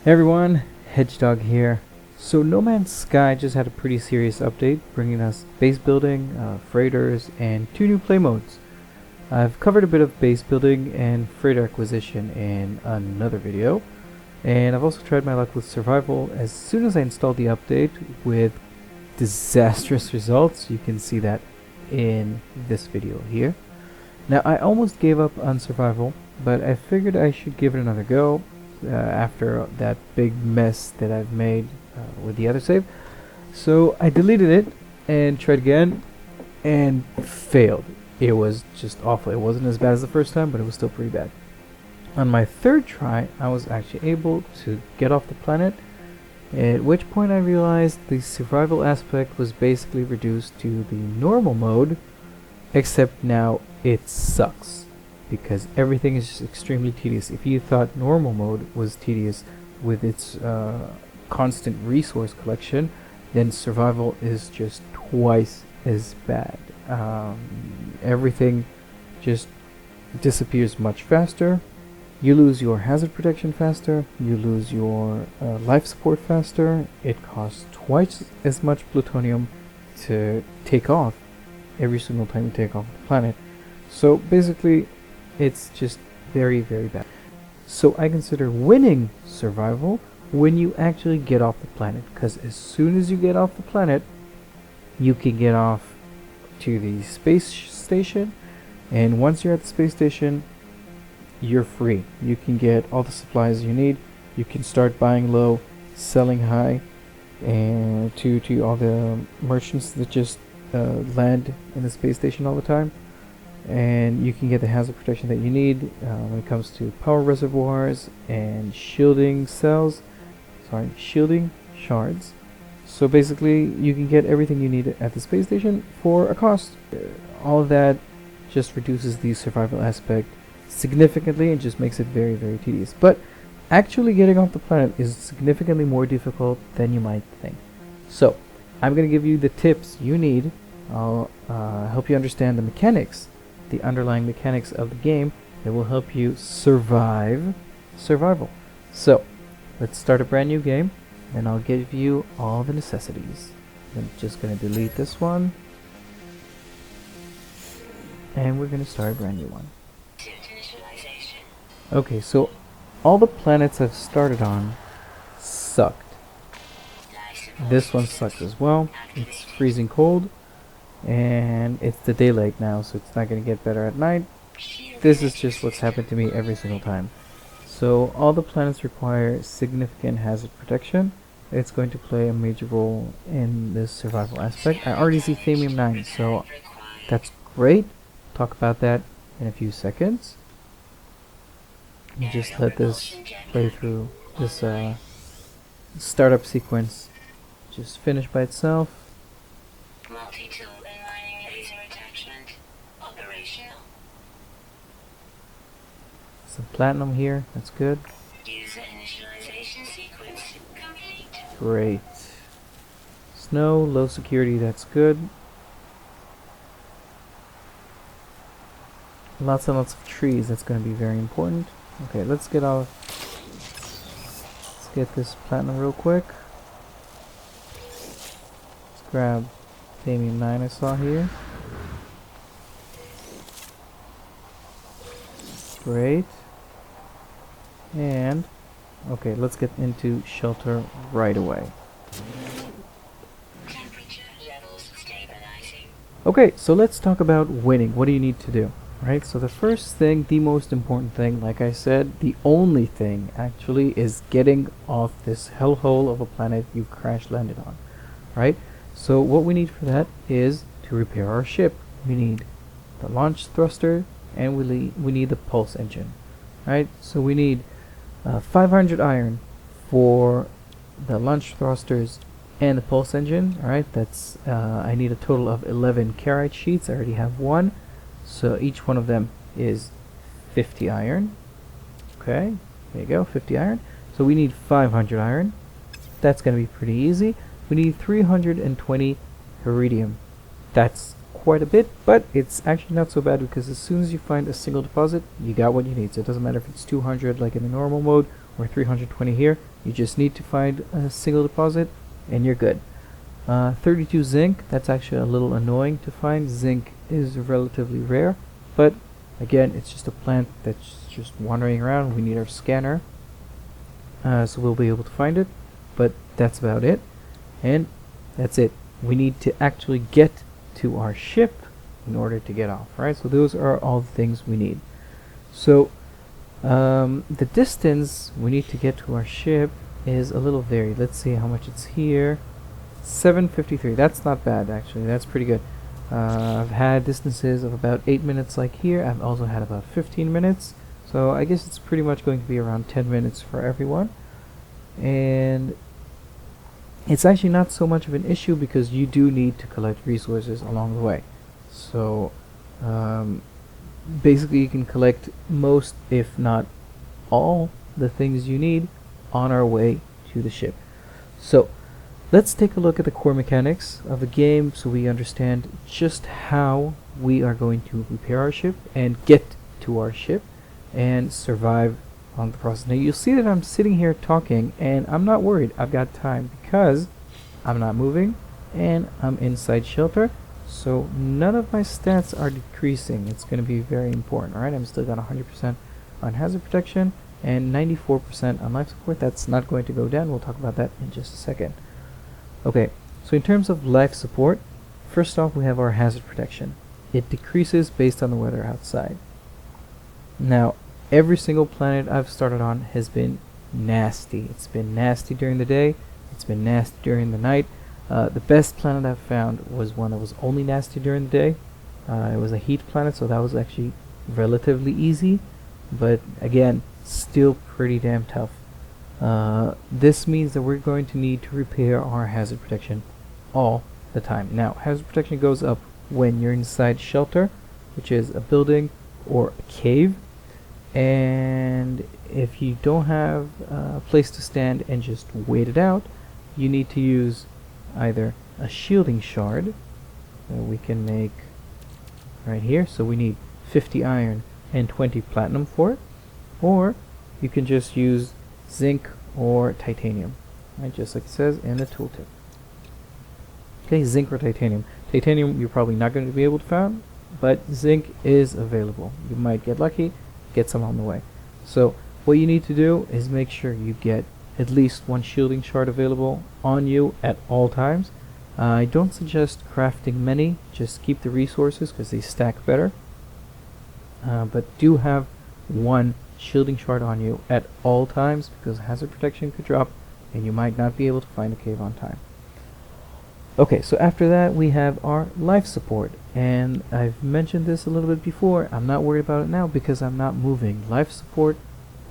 Hey everyone, Hedgehog here. So No Man's Sky just had a pretty serious update, bringing us base building, freighters, and 2 new play modes. I've covered a bit of base building and freighter acquisition in another video, and I've also tried my luck with survival as soon as I installed the update with disastrous results. You can see that in this video here. Now I almost gave up on survival, but I figured I should give it another go after that big mess that I've made with the other save. So I deleted it and tried again and failed. It was just awful. It wasn't as bad as the first time, but it was still pretty bad. On my third try, I was actually able to get off the planet, at which point I realized the survival aspect was basically reduced to the normal mode, except now it sucks because everything is just extremely tedious. If you thought normal mode was tedious with its constant resource collection, then survival is just twice as bad. Everything just disappears much faster. You lose your hazard protection faster. You lose your life support faster. It costs twice as much plutonium to take off every single time you take off the planet. So basically, it's just very, very bad. So I consider winning survival when you actually get off the planet, because as soon as you get off the planet, you can get off to the space station, and once you're at the space station, you're free. You can get all the supplies you need. You can start buying low, selling high, and to all the merchants that just land in the space station all the time. And you can get the hazard protection that you need when it comes to power reservoirs and shielding shards. So basically, you can get everything you need at the space station for a cost. All of that just reduces the survival aspect significantly and just makes it very, very tedious. But actually getting off the planet is significantly more difficult than you might think. So I'm going to give you the tips you need. I'll help you understand the mechanics, the underlying mechanics of the game that will help you survive survival. So let's start a brand new game, and I'll give you all the necessities. I'm just going to delete this one, and we're going to start a brand new one. Okay, so all the planets I've started on sucked. This one sucked as well. It's freezing cold, and it's the daylight now, so it's not going to get better at night. This is just what's happened to me every single time. So all the planets require significant hazard protection. It's going to play a major role in this survival aspect. I already see Thamium 9, so that's great. Talk about that in a few seconds. Just let this play through this startup sequence. Just finish by itself. Multi-tool inlining laser attachment operational. Some platinum here, that's good. User initialization sequence complete. Great. Snow, low security, that's good. Lots and lots of trees, that's going to be very important. Okay, let's get this platinum real quick. Let's grab Thamium 9 I saw here. Great. And okay, let's get into shelter right away. Temperature levels stabilizing. Okay, so let's talk about winning. What do you need to do? Right, so the first thing, the most important thing, like I said, the only thing actually, is getting off this hellhole of a planet you crash landed on. Right? So what we need for that is to repair our ship. We need the launch thruster, and we need the pulse engine. Right? So we need 500 iron for the launch thrusters and the pulse engine. Alright, that's I need a total of 11 carite sheets. I already have one. So each one of them is 50 iron. Okay, there you go, 50 iron. So we need 500 iron. That's going to be pretty easy. We need 320 iridium. That's quite a bit, but it's actually not so bad, because as soon as you find a single deposit, you got what you need. So it doesn't matter if it's 200 like in the normal mode, or 320 here. You just need to find a single deposit and you're good. 32 zinc, that's actually a little annoying to find. Zinc is relatively rare, but again, it's just a plant that's just wandering around. We need our scanner, so we'll be able to find it, but that's about it. And that's it. We need to actually get to our ship in order to get off, right? So those are all the things we need. So the distance we need to get to our ship is a little varied. Let's see how much it's here. 7:53. That's not bad, actually. That's pretty good. I've had distances of about 8 minutes like here. I've also had about 15 minutes. So I guess it's pretty much going to be around 10 minutes for everyone. And it's actually not so much of an issue because you do need to collect resources along the way. So basically you can collect most, if not all, the things you need on our way to the ship. So let's take a look at the core mechanics of the game so we understand just how we are going to repair our ship and get to our ship and survive on the process. Now you'll see that I'm sitting here talking and I'm not worried. I've got time because I'm not moving and I'm inside shelter, so none of my stats are decreasing. It's going to be very important. Alright, I'm still got 100% on hazard protection and 94% on life support. That's not going to go down. We'll talk about that in just a second. Okay, so in terms of life support, first off we have our hazard protection. It decreases based on the weather outside. Now, every single planet I've started on has been nasty. It's been nasty during the day, it's been nasty during the night. The best planet I've found was one that was only nasty during the day. It was a heat planet, so that was actually relatively easy, but again, still pretty damn tough. This means that we're going to need to repair our hazard protection all the time. Now, hazard protection goes up when you're inside shelter, which is a building or a cave, and if you don't have a place to stand and just wait it out, you need to use either a shielding shard that we can make right here, so we need 50 iron and 20 platinum for it, or you can just use zinc or titanium, right, just like it says in the tooltip. Okay, zinc or titanium. Titanium you're probably not going to be able to find, but zinc is available. You might get lucky, get some on the way. So what you need to do is make sure you get at least one shielding shard available on you at all times. I don't suggest crafting many, just keep the resources because they stack better, but do have one shielding shard on you at all times because hazard protection could drop and you might not be able to find a cave on time. Okay, so after that we have our life support, and I've mentioned this a little bit before. I'm not worried about it now because I'm not moving. Life support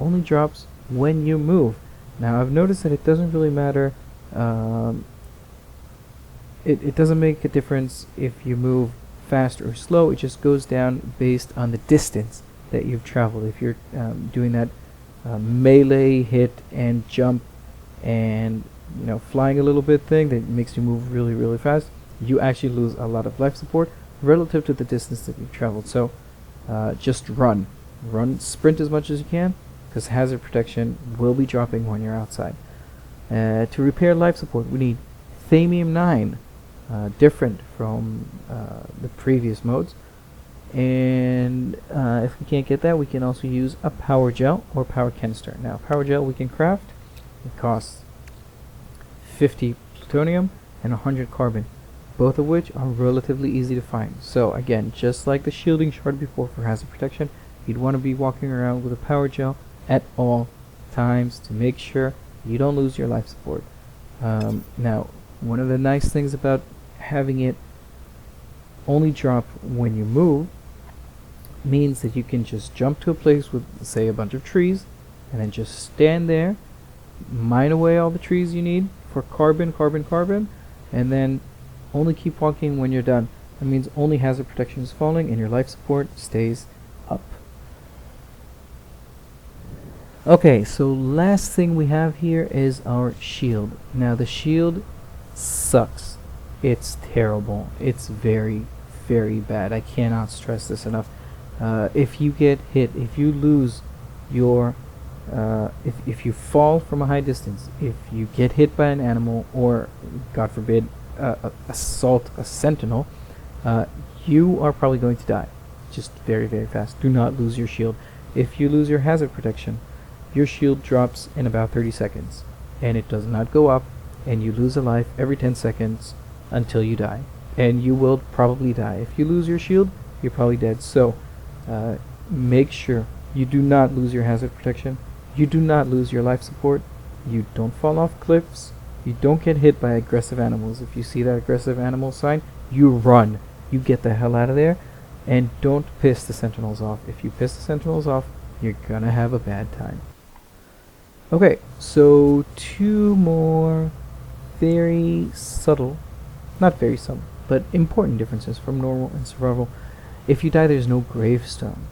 only drops when you move. Now I've noticed that it doesn't really matter, it doesn't make a difference if you move fast or slow. It just goes down based on the distance that you've traveled. If you're doing that melee hit and jump and flying a little bit thing that makes you move really really fast, you actually lose a lot of life support relative to the distance that you've traveled. So just run, sprint as much as you can because hazard protection will be dropping when you're outside. To repair life support we need Thamium 9, different from the previous modes. And if we can't get that, we can also use a power gel or power canister. Now power gel we can craft. It costs 50 plutonium and 100 carbon, both of which are relatively easy to find. So again, just like the shielding shard before for hazard protection, you'd want to be walking around with a power gel at all times to make sure you don't lose your life support. Now, one of the nice things about having it only drop when you move means that you can just jump to a place with, say, a bunch of trees and then just stand there, mine away all the trees you need for carbon, and then only keep walking when you're done. That means only hazard protection is falling and your life support stays up. Okay, so last thing we have here is our shield. Now the shield sucks. It's terrible. It's very, very bad. I cannot stress this enough. If you get hit, if you lose your if you fall from a high distance, if you get hit by an animal, or God forbid, assault a sentinel, you are probably going to die. Just very, very fast. Do not lose your shield. If you lose your hazard protection, your shield drops in about 30 seconds, and it does not go up, and you lose a life every 10 seconds until you die. And you will probably die. If you lose your shield, you're probably dead. So, make sure you do not lose your hazard protection. You do not lose your life support. You don't fall off cliffs. You don't get hit by aggressive animals. If you see that aggressive animal sign, you run. You get the hell out of there. And don't piss the sentinels off. If you piss the sentinels off, you're gonna have a bad time. Okay, so 2 more very subtle, not very subtle, but important differences from normal and survival. If you die, there's no gravestone.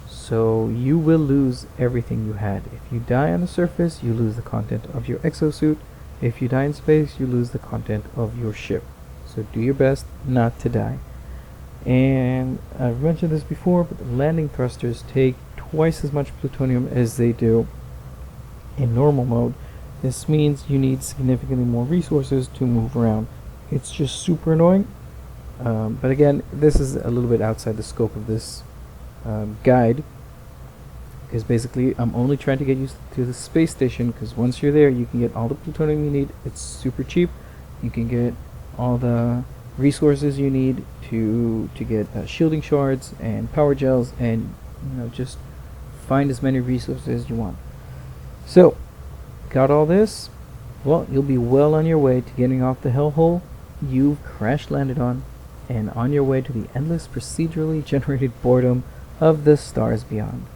So you will lose everything you had. If you die on the surface, you lose the content of your exosuit. If you die in space, you lose the content of your ship. So do your best not to die. And I've mentioned this before, but the landing thrusters take twice as much plutonium as they do in normal mode. This means you need significantly more resources to move around. It's just super annoying. But again, this is a little bit outside the scope of this guide, because basically I'm only trying to get you to the space station, because once you're there you can get all the plutonium you need. It's super cheap. You can get all the resources you need to get shielding shards and power gels, and just find as many resources as you want. So, got all this? Well, you'll be well on your way to getting off the hellhole you've crash landed on, and on your way to the endless procedurally generated boredom of the stars beyond.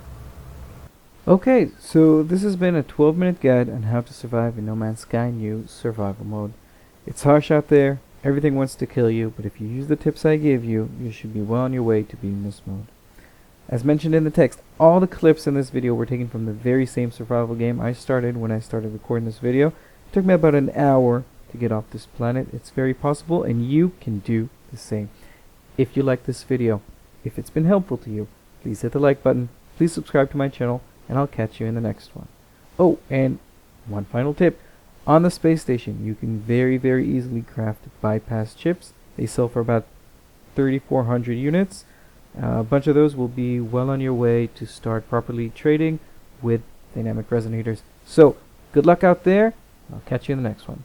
Okay, so this has been a 12-minute guide on how to survive in No Man's Sky New Survival Mode. It's harsh out there, everything wants to kill you, but if you use the tips I gave you, you should be well on your way to beating this mode. As mentioned in the text, all the clips in this video were taken from the very same survival game I started when I started recording this video. It took me about an hour to get off this planet. It's very possible, and you can do the same. If you like this video, if it's been helpful to you, please hit the like button, please subscribe to my channel, and I'll catch you in the next one. Oh, and one final tip. On the space station, you can very, very easily craft bypass chips. They sell for about 3,400 units. A bunch of those will be well on your way to start properly trading with dynamic resonators. So, good luck out there. I'll catch you in the next one.